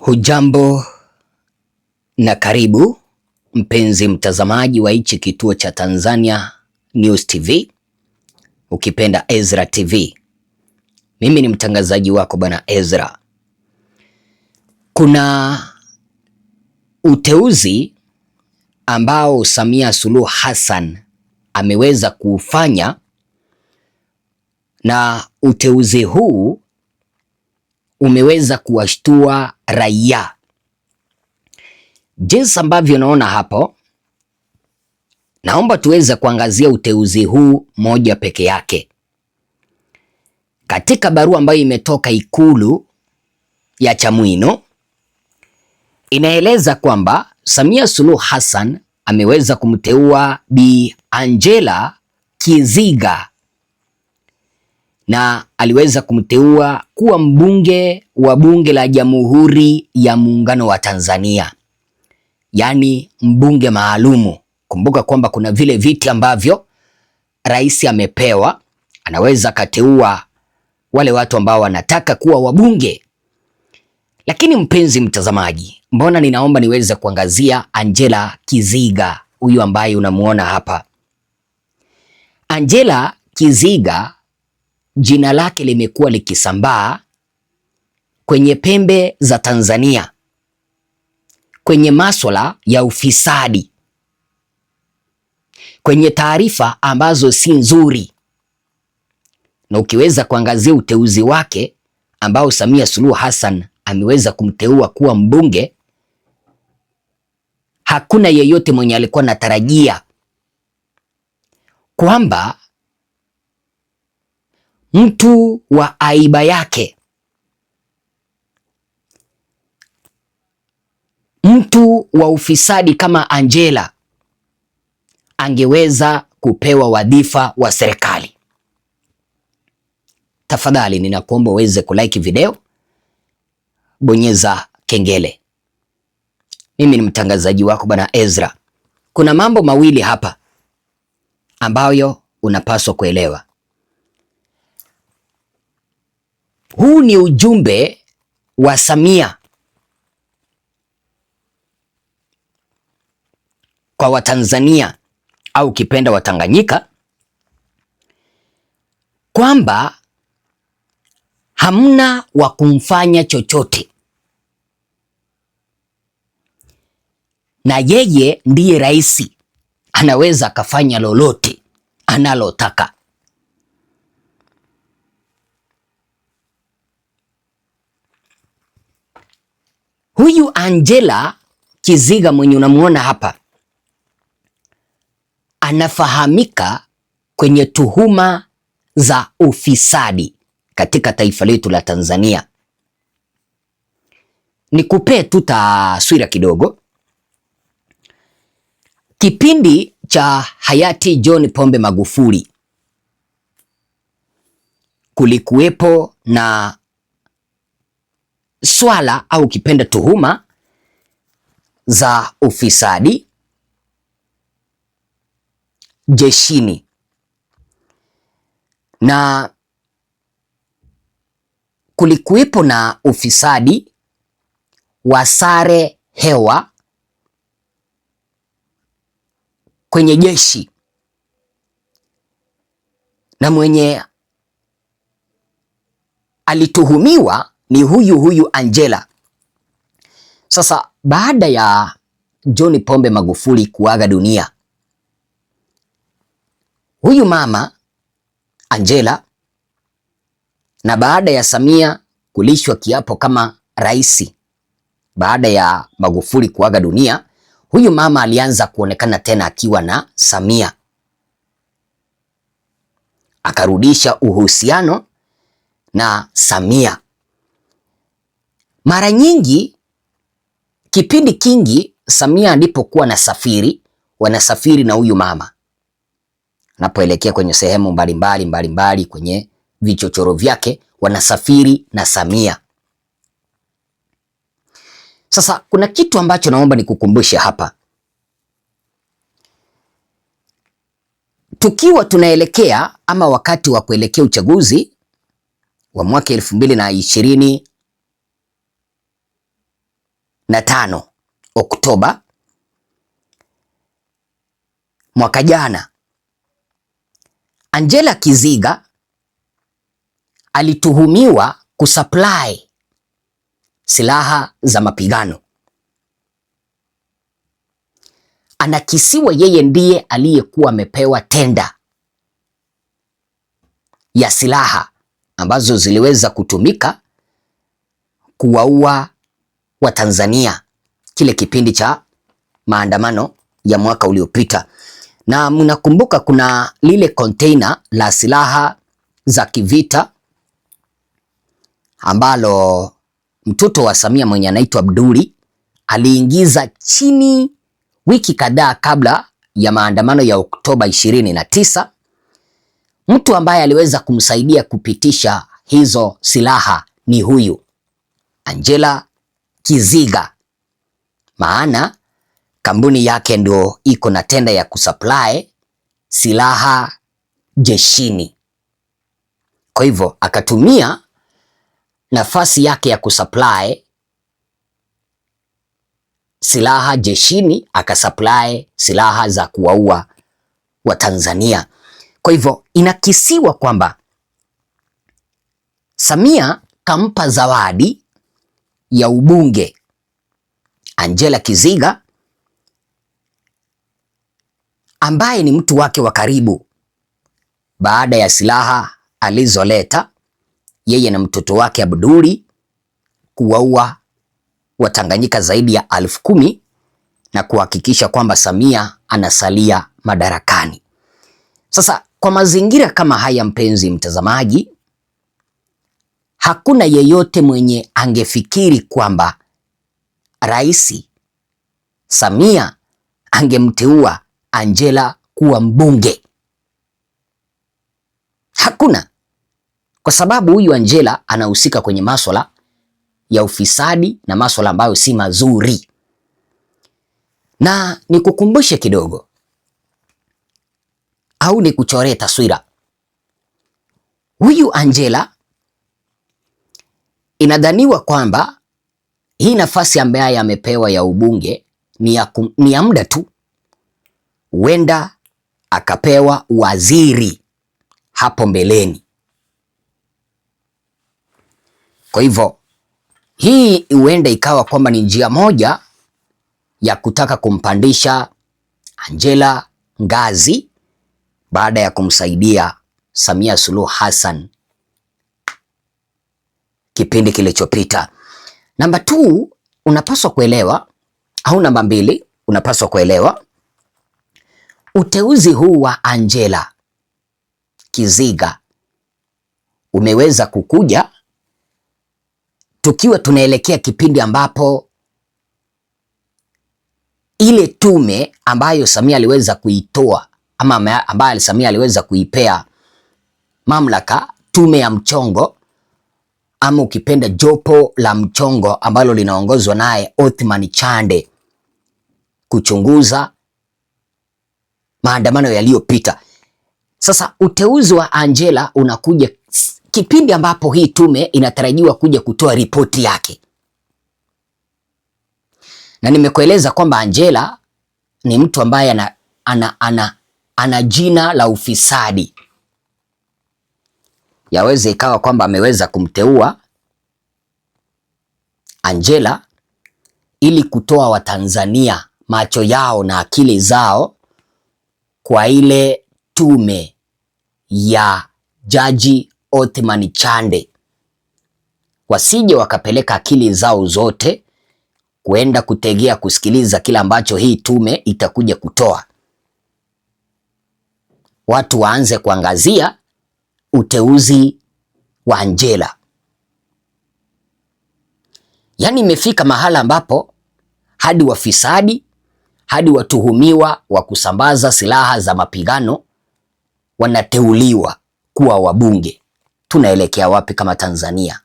Hujambo na karibu mpenzi mtazamaji wa hichi kituo cha Tanzania News TV, ukipenda Ezra TV. Mimi ni mtangazaji wako bwana Ezra. Kuna uteuzi ambao Samia Suluhu Hassan ameweza kufanya, na uteuzi huu umeweza kuwashtua raia. Jinsi ambavyo naona hapo, naomba tuweze kuangazia uteuzi huu moja peke yake. Katika barua ambayo imetoka Ikulu ya Chamwino, inaeleza kwamba Samia Suluhu Hassan ameweza kumteua Bi Angela Kiziga na aliweza kumteua kuwa mbunge wa bunge la Jamhuri ya Muungano wa Tanzania, yaani mbunge maalumu. Kumbuka kwamba kuna vile viti ambavyo rais amepewa, anaweza kateua wale watu ambao wanataka kuwa wabunge. Lakini mpenzi mtazamaji, mbona ninaomba niweze kuangazia Angela Kiziga, huyu ambaye unamuona hapa. Angela Kiziga, jina lake limekuwa likisambaa kwenye pembe za Tanzania kwenye masuala ya ufisadi, kwenye taarifa ambazo si nzuri. Na ukiweza kuangazia uteuzi wake ambao Samia Suluhu Hassan ameweza kumteua kuwa mbunge, hakuna yeyote mwenye alikuwa anatarajia kwamba mtu wa aiba yake, mtu wa ufisadi kama Angela angeweza kupewa wadhifa wa serikali. Tafadhali ninakuomba uweze kulike video, bonyeza kengele. Mimi ni mtangazaji wako bwana Ezra. Kuna mambo mawili hapa ambayo unapaswa kuelewa. Huu ni ujumbe wa Samia kwa Watanzania au kipenda Watanganyika, kwamba hamna wa kumfanya chochote, na yeye ndiye rais, anaweza akafanya lolote analotaka. Huyu Angela Kiziga mwenye unamuona hapa anafahamika kwenye tuhuma za ufisadi katika taifa letu la Tanzania. Nikupee tu taswira kidogo. Kipindi cha hayati John Pombe Magufuli kulikuwepo na swala au kipenda tuhuma za ufisadi jeshini, na kulikuwepo na ufisadi wa sare hewa kwenye jeshi, na mwenye alituhumiwa ni huyu Angela. Sasa baada ya John Pombe Magufuli kuaga dunia, huyu mama Angela, na baada ya Samia kulishwa kiapo kama rais, baada ya Magufuli kuaga dunia, huyu mama alianza kuonekana tena akiwa na Samia, akarudisha uhusiano na Samia. Mara nyingi kipindi kingi Samia alipokuwa na safiri, wanasafiri na huyu mama anapoelekea kwenye sehemu mbalimbali kwenye vichochoro vyake, wanasafiri na Samia. Sasa kuna kitu ambacho naomba nikukumbushe hapa. Tukiwa tunaelekea ama wakati wa kuelekea uchaguzi wa mwaka 2025 Oktoba mwaka jana, Angela Kiziga alituhumiwa kusupply silaha za mapigano. Anakisiwa yeye ndiye aliyekuwa amepewa tenda ya silaha ambazo ziliweza kutumika kuwaua Watanzania kile kipindi cha maandamano ya mwaka uliopita. Na mnakumbuka kuna lile container la silaha za kivita ambalo mtoto wa Samia mwenye anaitwa Abduli aliingiza chini wiki kadhaa kabla ya maandamano ya Oktoba 29. Mtu ambaye aliweza kumsaidia kupitisha hizo silaha ni huyu Angela Kiziga, maana kampuni yake ndio iko na tenda ya kusupply silaha jeshini. Kwa hivyo akatumia nafasi yake ya kusupply silaha jeshini, akasupply silaha za kuwaua Watanzania. Kwa hivyo inakisiwa kwamba Samia kampa zawadi ya ubunge Angela Kiziga ambaye ni mtu wake wa karibu, baada ya silaha alizoleta yeye na mtoto wake Abduli kuwaua Watanganyika zaidi ya 10,000 na kuhakikisha kwamba Samia anasalia madarakani. Sasa kwa mazingira kama haya, mpenzi mtazamaji, hakuna yeyote mwenye angefikiri kwamba Rais Samia angemteua Angela kuwa mbunge. Hakuna, kwa sababu huyu Angela anahusika kwenye masuala ya ufisadi na masuala ambayo si mazuri. Na nikukumbushe kidogo au nikuchoree taswira. Huyu Angela inadhaniwa kwamba hii nafasi ambayo amepewa ya ubunge ni ya muda tu. Huenda akapewa waziri hapo mbeleni. Kwa hivyo hii huenda ikawa kwamba ni njia moja ya kutaka kumpandisha Angela ngazi baada ya kumsaidia Samia Suluhu Hassan kipindi kilichopita. Namba 2, unapaswa kuelewa, au namba 2, unapaswa kuelewa uteuzi huu wa Angela Kiziga umeweza kukuja tukiwa tunaelekea kipindi ambapo ile tume ambayo Samia aliweza kuitoa ama ambayo Samia aliweza kuipea mamlaka, tume ya mchongo ama ukipenda jopo la mchongo ambalo linaongozwa naye Othman Chande, kuchunguza maandamano yaliyopita. Sasa uteuzi wa Angela unakuja kipindi ambapo hii tume inatarajiwa kuja kutoa ripoti yake. Na nimekueleza kwamba Angela ni mtu ambaye ana jina la ufisadi. Yaweze ikawa kwamba ameweza kumteua Angela ili kutoa Watanzania macho yao na akili zao kwa ile tume ya Jaji Othman Chande, wasije wakapeleka akili zao zote kuenda kutegea kusikiliza kila ambacho hii tume itakuja kutoa. Watu waanze kuangazia uteuzi wa Angela. Yaani imefika mahala ambapo hadi wafisadi, hadi watuhumiwa wa kusambaza silaha za mapigano wanateuliwa kuwa wabunge. Tunaelekea wapi kama Tanzania?